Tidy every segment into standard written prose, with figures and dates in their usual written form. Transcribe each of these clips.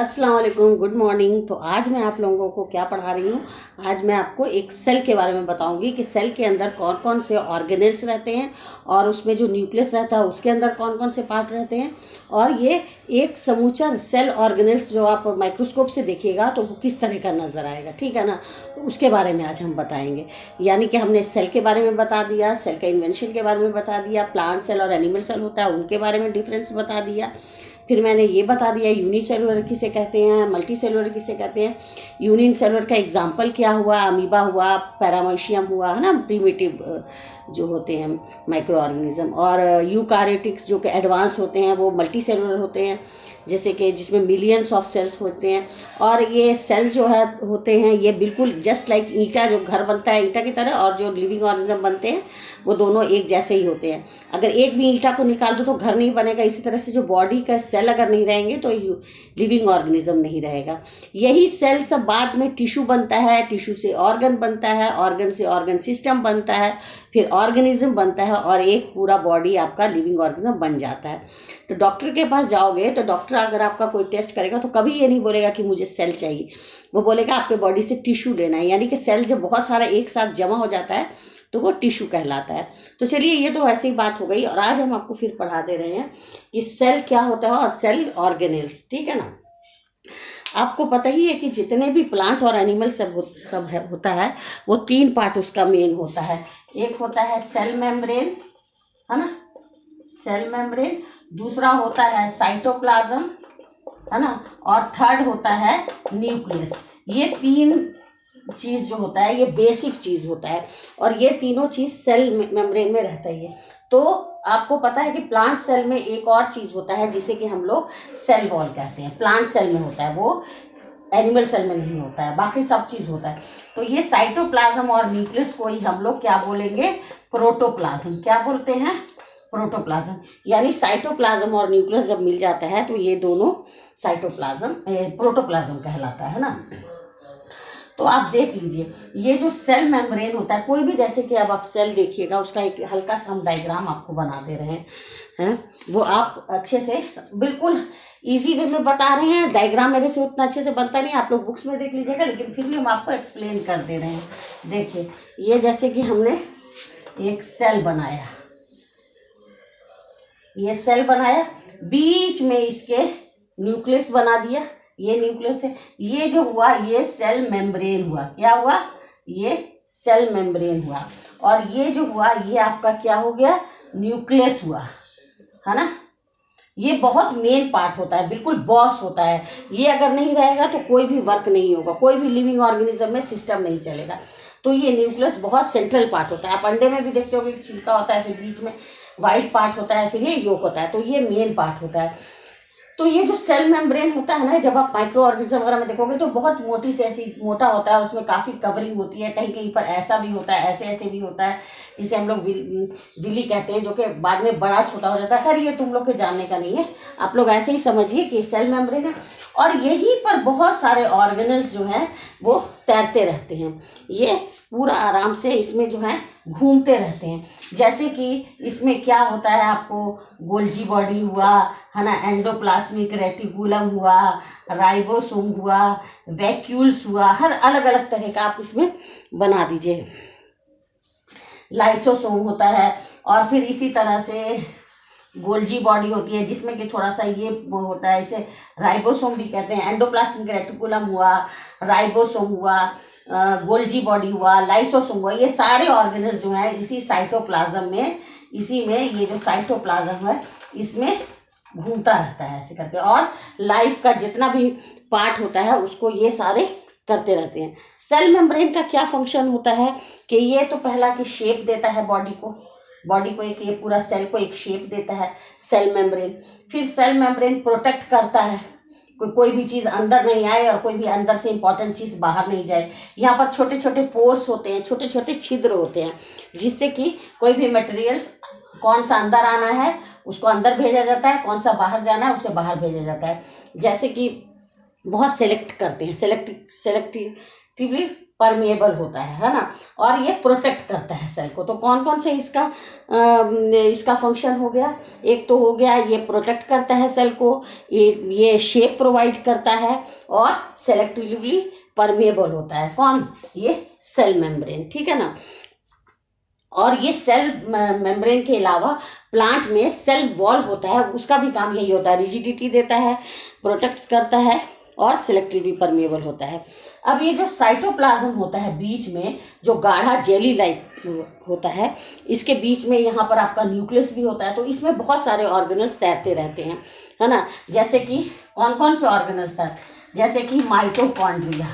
अस्सलाम वालेकुम, good morning. तो आज मैं आप लोगों को क्या पढ़ा रही हूँ। आज मैं आपको एक सेल के बारे में बताऊंगी कि सेल के अंदर कौन कौन से ऑर्गेनेल्स रहते हैं और उसमें जो न्यूक्लियस रहता है उसके अंदर कौन कौन से पार्ट रहते हैं। और ये एक समूचा सेल ऑर्गेनेल्स जो आप माइक्रोस्कोप से देखिएगा तो वो किस तरह का नज़र आएगा, ठीक है ना। तो उसके बारे में आज हम बताएंगे। यानी कि हमने सेल के बारे में बता दिया, सेल का इन्वेंशन के बारे में बता दिया, प्लांट सेल और एनिमल सेल होता है उनके बारे में डिफरेंस बता दिया। फिर मैंने ये बता दिया यूनिसेलुलर किसे कहते हैं, मल्टी सेलुलर किसे कहते हैं। यूनिन सेलुलर का एग्जाम्पल क्या हुआ, अमीबा हुआ, पैरामोशियम हुआ, है ना, प्रीमिटिव जो होते हैं माइक्रो ऑर्गेनिज्म। और यूकारियोटिक्स जो कि एडवांस होते हैं वो मल्टी सेलुलर होते हैं, जैसे कि जिसमें मिलियंस ऑफ सेल्स होते हैं। और ये सेल्स जो है होते हैं ये बिल्कुल जस्ट लाइक ईंटा, जो घर बनता है ईंटा की तरह, और जो लिविंग ऑर्गेनिज्म बनते हैं वो दोनों एक जैसे ही होते हैं। अगर एक भी ईंटा को निकाल दो तो घर नहीं बनेगा। इसी तरह से जो बॉडी का सेल अगर नहीं रहेंगे तो लिविंग ऑर्गेनिज्म नहीं रहेगा। यही सेल सब बाद में टिश्यू बनता है, टिश्यू से ऑर्गन बनता है, ऑर्गन से ऑर्गन सिस्टम बनता है, फिर ऑर्गेनिज्म बनता है और एक पूरा बॉडी आपका लिविंग ऑर्गेनिज्म बन जाता है। तो डॉक्टर के पास जाओगे तो डॉक्टर अगर आपका कोई टेस्ट करेगा तो कभी ये नहीं बोलेगा कि मुझे सेल चाहिए, वो बोलेगा आपके बॉडी से टिश्यू लेना है। यानी कि सेल जब बहुत सारा एक साथ जमा हो जाता है तो वो टिश्यू कहलाता है। तो चलिए, ये तो वैसे ही बात हो गई। और आज हम आपको फिर पढ़ा दे रहे हैं कि सेल क्या होता है और सेल ऑर्गेनेल्स, ठीक है ना। आपको पता ही है कि जितने भी प्लांट और एनिमल होता है वो तीन पार्ट उसका मेन होता है। एक होता है सेल मेम्ब्रेन, है ना, सेल मेम्ब्रेन। दूसरा होता है साइटोप्लाज्म, है ना, और थर्ड होता है न्यूक्लियस। ये तीन चीज़ जो होता है ये बेसिक चीज़ होता है और ये तीनों चीज़ सेल मेम्ब्रेन में रहता ही है। तो आपको पता है कि प्लांट सेल में एक और चीज़ होता है जिसे कि हम लोग सेल वॉल कहते हैं। प्लांट सेल में होता है, वो एनिमल सेल में नहीं होता है, बाकी सब चीज़ होता है। तो ये साइटोप्लाज्म और न्यूक्लियस को ही हम लोग क्या बोलेंगे, प्रोटोप्लाज्म। क्या बोलते हैं, प्रोटोप्लाज्म। यानी साइटोप्लाज्म और न्यूक्लियस जब मिल जाता है तो ये दोनों साइटोप्लाज्म प्रोटोप्लाज्म कहलाता है ना। तो आप देख लीजिए, ये जो सेल मेम्ब्रेन होता है, कोई भी, जैसे कि अब आप सेल देखिएगा, उसका एक हल्का सा हम डायग्राम आपको बना दे रहे हैं, वो आप अच्छे से बिल्कुल इजी वे में बता रहे हैं। डायग्राम मेरे से उतना अच्छे से बनता नहीं, आप लोग बुक्स में देख लीजिएगा, लेकिन फिर भी हम आपको एक्सप्लेन कर दे रहे हैं। देखिए, ये जैसे कि हमने एक सेल बनाया, ये सेल बनाया, बीच में इसके न्यूक्लियस बना दिया, ये न्यूक्लियस है। ये जो हुआ ये सेल मेम्ब्रेन हुआ। क्या हुआ, ये सेल मेम्ब्रेन हुआ। और ये जो हुआ ये आपका क्या हो गया, न्यूक्लियस हुआ, है ना। ये बहुत मेन पार्ट होता है, बिल्कुल बॉस होता है। ये अगर नहीं रहेगा तो कोई भी वर्क नहीं होगा, कोई भी लिविंग ऑर्गेनिज्म में सिस्टम नहीं चलेगा। तो ये न्यूक्लियस बहुत सेंट्रल पार्ट होता है। आप अंडे में भी देखते हो कि छिलका होता है, फिर बीच में वाइट पार्ट होता है, फिर ये योक होता है। तो ये मेन पार्ट होता है। तो ये जो सेल मेम्ब्रेन होता है ना, जब आप माइक्रो ऑर्गेनिज्म वगैरह में देखोगे तो बहुत मोटी से ऐसी मोटा होता है, उसमें काफ़ी कवरिंग होती है। कहीं कहीं पर ऐसा भी होता है, ऐसे ऐसे भी होता है, जिसे हम लोग विली कहते हैं, जो कि बाद में बड़ा छोटा हो जाता है। खैर ये तुम लोग के जानने का नहीं है, आप लोग ऐसे ही समझिए कि सेल मेम्ब्रेन है। और यहीं पर बहुत सारे ऑर्गेनल्स जो हैं वो तैरते रहते हैं। ये पूरा आराम से इसमें जो है घूमते रहते हैं। जैसे कि इसमें क्या होता है, आपको गोल्जी बॉडी हुआ, है ना, एंडोप्लाज्मिक रेटिकुलम हुआ, राइबोसोम हुआ, वैक्यूल्स हुआ, हर अलग अलग तरह का आप इसमें बना दीजिए। लाइसोसोम होता है। और फिर इसी तरह से गोल्जी बॉडी होती है जिसमें कि थोड़ा सा ये होता है, इसे राइबोसोम भी कहते हैं। एंडोप्लाज्मिक रेटिकुलम हुआ, राइबोसोम हुआ, गोल्जी बॉडी हुआ, लाइसोसोम हुआ, ये सारे ऑर्गेनल जो है इसी साइटोप्लाज्म में, इसी में ये जो साइटोप्लाज्म है इसमें घूमता रहता है ऐसे करके। और लाइफ का जितना भी पार्ट होता है उसको ये सारे करते रहते हैं। सेल मेम्ब्रेन का क्या फंक्शन होता है कि ये तो पहला कि शेप देता है बॉडी को एक, ये पूरा सेल को एक शेप देता है सेल मेम्ब्रेन। फिर सेल मेम्ब्रेन प्रोटेक्ट करता है, कोई भी चीज़ अंदर नहीं आए और कोई भी अंदर से इंपॉर्टेंट चीज़ बाहर नहीं जाए। यहाँ पर छोटे छोटे पोर्स होते हैं, छोटे छोटे छिद्र होते हैं, जिससे कि कोई भी मटेरियल्स कौन सा अंदर आना है उसको अंदर भेजा जाता है, कौन सा बाहर जाना है उसे बाहर भेजा जाता है। जैसे कि बहुत सेलेक्ट करते हैं, सेलेक्टिवली परमेएबल होता है ना, और ये प्रोटेक्ट करता है सेल को। तो कौन कौन से इसका फंक्शन हो गया, एक तो हो गया ये प्रोटेक्ट करता है सेल को, ये शेप प्रोवाइड करता है, और सेलेक्टिवली परमेएबल होता है। कौन? ये सेल मेम्ब्रेन, ठीक है ना। और ये सेल मेम्ब्रेन के अलावा प्लांट में सेल वॉल होता है, उसका भी काम यही होता है, रिजिडिटी देता है, प्रोटेक्ट करता है, और सिलेक्टिवली परमेएबल होता है। अब ये जो साइटोप्लाज्म होता है बीच में, जो गाढ़ा जेली लाइक होता है, इसके बीच में यहाँ पर आपका न्यूक्लियस भी होता है। तो इसमें बहुत सारे ऑर्गेनल्स तैरते रहते हैं, है ना। जैसे कि कौन कौन से ऑर्गेनल्स तैरते, जैसे कि माइटोकॉन्ड्रिया।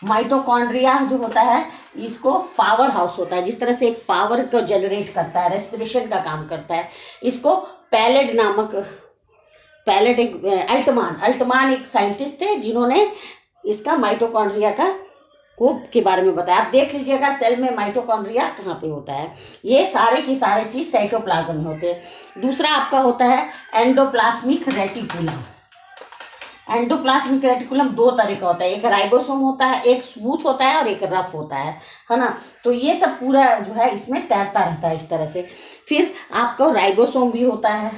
माइटोकॉन्ड्रिया जो होता है, इसको पावर हाउस होता है, जिस तरह से एक पावर को जनरेट करता है, रेस्पिरेशन का काम करता है। इसको पैलेट एक अल्टमान एक साइंटिस्ट थे जिन्होंने इसका माइटोकॉन्ड्रिया के बारे में बताया। आप देख लीजिएगा सेल में माइटोकॉन्ड्रिया कहाँ पे होता है। ये सारे की सारे चीज साइटोप्लाज्म में होते हैं। दूसरा आपका होता है एंडोप्लाज्मिक रेटिकुलम। एंडोप्लाज्मिक रेटिकुलम दो तरह का होता है, एक राइबोसोम होता है, एक स्मूथ होता है और एक रफ होता है ना। तो ये सब पूरा जो है इसमें तैरता रहता है इस तरह से। फिर आपको राइबोसोम भी होता है,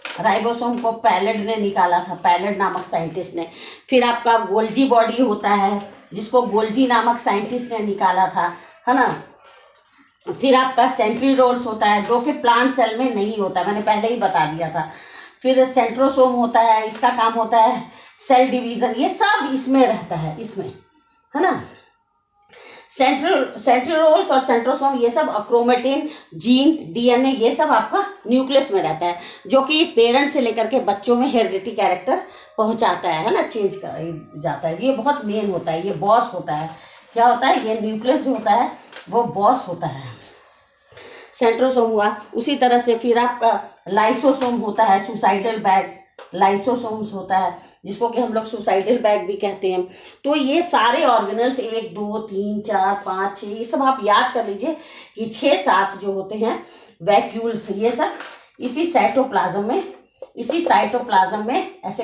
राइबोसोम को पैलेट ने निकाला था, पैलेट नामक साइंटिस्ट ने। फिर आपका गोल्जी बॉडी होता है, जिसको गोल्जी नामक साइंटिस्ट ने निकाला था, है ना। फिर आपका सेंट्रीरोल्स होता है, जो कि प्लांट सेल में नहीं होता, मैंने पहले ही बता दिया था। फिर सेंट्रोसोम होता है, इसका काम होता है सेल डिवीजन, ये सब इसमें रहता है, इसमें, है ना। सेंट्रोरोल्स और सेंट्रोसोम ये सब क्रोमेटिन, जीन, डीएनए, ये सब आपका न्यूक्लियस में रहता है, जो कि पेरेंट से लेकर के बच्चों में हेरिडिटी कैरेक्टर पहुंचाता है ना, चेंज कर जाता है। ये बहुत मेन होता है, ये बॉस होता है। क्या होता है? ये न्यूक्लियस जो होता है वो बॉस होता है। सेंट्रोसोम हुआ। उसी तरह से फिर आपका लाइसोसोम होता है, सुसाइडल बैग लाइसोसोम्स होता है, जिसको कि हम लोग सुसाइडल बैग भी कहते हैं। तो ये सारे ऑर्गेनल्स 1 2 3 4 5 6 ये सब आप याद कर लीजिए कि 6 7 जो होते हैं वैक्यूल्स, ये सब इसी साइटोप्लाज्म में ऐसे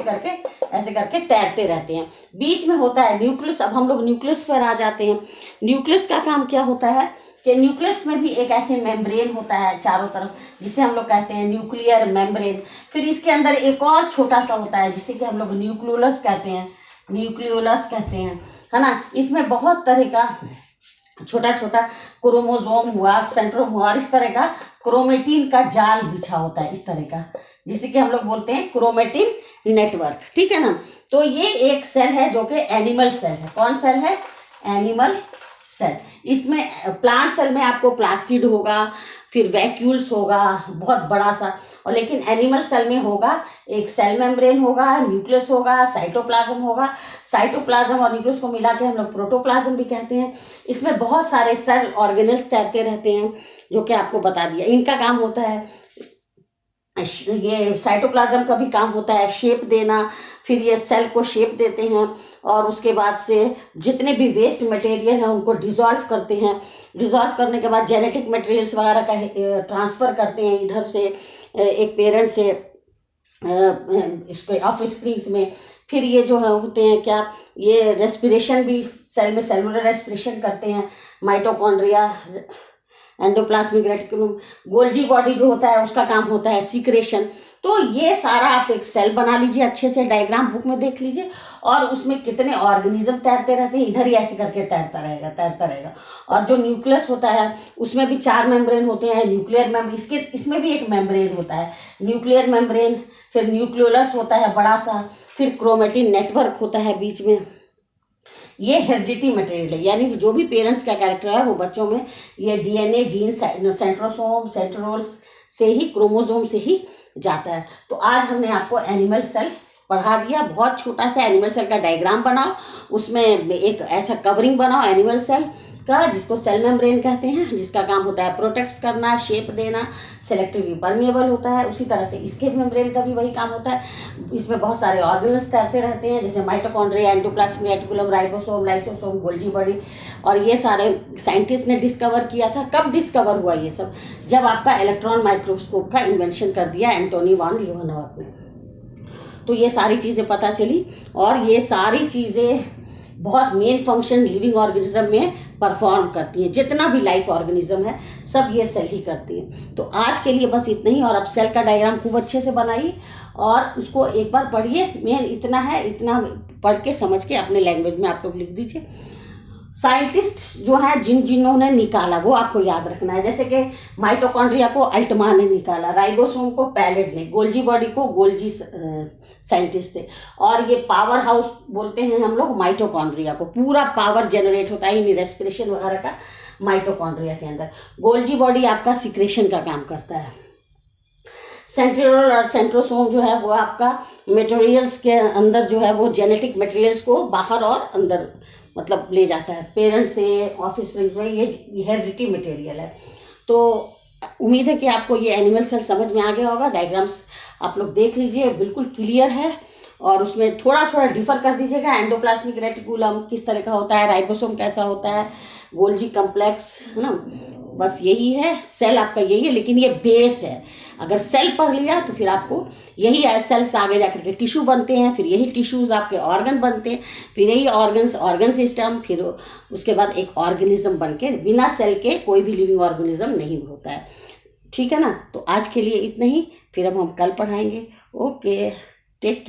करके तैरते रहते हैं। बीच में होता है न्यूक्लियस। अब हम लोग न्यूक्लियस पर आ जाते हैं। न्यूक्लियस का काम क्या होता है कि न्यूक्लियस में भी एक ऐसे मेम्ब्रेन होता है चारों तरफ, जिसे हम लोग कहते हैं न्यूक्लियर मेम्ब्रेन। फिर इसके अंदर एक और छोटा सा होता है जिसे कि हम लोग न्यूक्लियोलस कहते हैं, है ना। इसमें बहुत तरह का छोटा छोटा क्रोमोसोम हुआ, सेंट्रोम हुआ, और इस तरह का क्रोमेटिन का जाल बिछा होता है, इस तरह का, जिसे कि हम लोग बोलते हैं क्रोमेटिन नेटवर्क, ठीक है ना। तो ये एक सेल है जो कि एनिमल सेल है। कौन सेल है? Animal cell. इसमें प्लांट सेल में आपको प्लास्टिड होगा, फिर वैक्यूल्स होगा बहुत बड़ा सा, और लेकिन एनिमल सेल में होगा एक सेल मेम्ब्रेन होगा, न्यूक्लियस होगा, साइटोप्लाज्म होगा। साइटोप्लाज्म और न्यूक्लियस को मिला के हम लोग प्रोटोप्लाज्म भी कहते हैं। इसमें बहुत सारे सेल ऑर्गेनल्स तैरते रहते हैं, जो कि आपको बता दिया। इनका काम होता है, ये साइटोप्लाज्म का भी काम होता है शेप देना। फिर ये सेल को शेप देते हैं, और उसके बाद से जितने भी वेस्ट मटेरियल हैं उनको डिज़ोल्व करते हैं। डिज़ोल्व करने के बाद जेनेटिक मटेरियल्स वगैरह का ट्रांसफ़र करते हैं इधर से एक पेरेंट से इसके ऑफ स्प्रिंग्स में। फिर ये जो है होते हैं क्या, ये रेस्पिरेशन भी सेल में सेलुलर रेस्पिरेशन करते हैं। Mitochondria, endoplasmic reticulum, Golgi body जो होता है उसका काम होता है सीक्रेशन। तो ये सारा आप एक सेल बना लीजिए, अच्छे से डायग्राम बुक में देख लीजिए, और उसमें कितने ऑर्गेनिज्म तैरते रहते हैं, इधर ही ऐसे करके तैरता रहेगा। और जो न्यूक्लियस होता है उसमें भी 4 मेम्ब्रेन होते हैं। न्यूक्लियर मेम्ब्रेन, इसमें भी एक मेम्ब्रेन होता है, न्यूक्लियर मेम्ब्रेन। फिर न्यूक्लियोलस होता है बड़ा सा, फिर क्रोमेटिन नेटवर्क होता है बीच में। ये हेरिडिटी मटेरियल है, यानी जो भी पेरेंट्स का कैरेक्टर है वो बच्चों में ये डीएनए, जीन, सेंट्रोसोम, सेंट्रोल्स से ही, क्रोमोसोम से ही जाता है। तो आज हमने आपको एनिमल सेल पढ़ा दिया। बहुत छोटा सा एनिमल सेल का डायग्राम बनाओ, उसमें एक ऐसा कवरिंग बनाओ एनिमल सेल का, जिसको सेल मेम्ब्रेन कहते हैं, जिसका काम होता है प्रोटेक्ट करना, शेप देना, सेलेक्टिवली परमेएबल होता है। उसी तरह से इसके मेम्ब्रेन का भी वही काम होता है। इसमें बहुत सारे ऑर्गेनल्स तैरते रहते हैं, जैसे mitochondria, endoplasmic reticulum, ribosome, lysosome, Golgi body. और ये सारे साइंटिस्ट ने डिस्कवर किया था। कब डिस्कवर हुआ ये सब? जब आपका इलेक्ट्रॉन माइक्रोस्कोप का इन्वेंशन कर दिया एंटोनी वॉन लीएवेनहॉफ ने। तो ये सारी चीज़ें पता चली, और ये सारी चीज़ें बहुत मेन फंक्शन लिविंग ऑर्गेनिज्म में परफॉर्म करती हैं। जितना भी लाइफ ऑर्गेनिज्म है सब ये सेल ही करती है। तो आज के लिए बस इतना ही। और अब सेल का डायग्राम खूब अच्छे से बनाइए और उसको एक बार पढ़िए। मेन इतना है, इतना पढ़ के समझ के अपने लैंग्वेज में आप लोग लिख दीजिए। साइंटिस्ट जो है जिन्होंने निकाला वो आपको याद रखना है। जैसे कि माइटोकॉन्ड्रिया को अल्टमान ने निकाला, राइबोसोम को पैलेट ने, गोल्जी बॉडी को गोल्जी साइंटिस्ट थे। और ये पावर हाउस बोलते हैं हम लोग माइटोकॉन्ड्रिया को। पूरा पावर जनरेट होता है रेस्पिरेशन वगैरह का माइटोकॉन्ड्रिया के अंदर। गोल्जी बॉडी आपका सिक्रेशन का काम करता है। सेंट्रियोल और सेंट्रोसोम जो है वो आपका मटेरियल्स के अंदर जो है वो जेनेटिक मटेरियल्स को बाहर और अंदर मतलब ले जाता है। पेरेंट्स से ऑफिस स्प्रिंग्स में ये हेरिडिटी मटेरियल है। तो उम्मीद है कि आपको ये एनिमल सेल समझ में आ गया होगा। डायग्राम्स आप लोग देख लीजिए, बिल्कुल क्लियर है। और उसमें थोड़ा थोड़ा डिफर कर दीजिएगा। एंडोप्लाज्मिक रेटिकुलम किस तरह का होता है, राइबोसोम कैसा होता है, गोल्जी कम्प्लेक्स, है ना। बस यही है, सेल आपका यही है, लेकिन ये बेस है। अगर सेल पढ़ लिया तो फिर आपको यही सेल से आगे जाकर के टिश्यू बनते हैं, फिर यही टिश्यूज आपके ऑर्गन बनते हैं, फिर यही ऑर्गन सिस्टम, फिर उसके बाद एक ऑर्गेनिज्म बन के। बिना सेल के कोई भी लिविंग ऑर्गेनिज्म नहीं होता है। ठीक है ना। तो आज के लिए इतना ही, फिर हम कल पढ़ाएंगे। Okay, take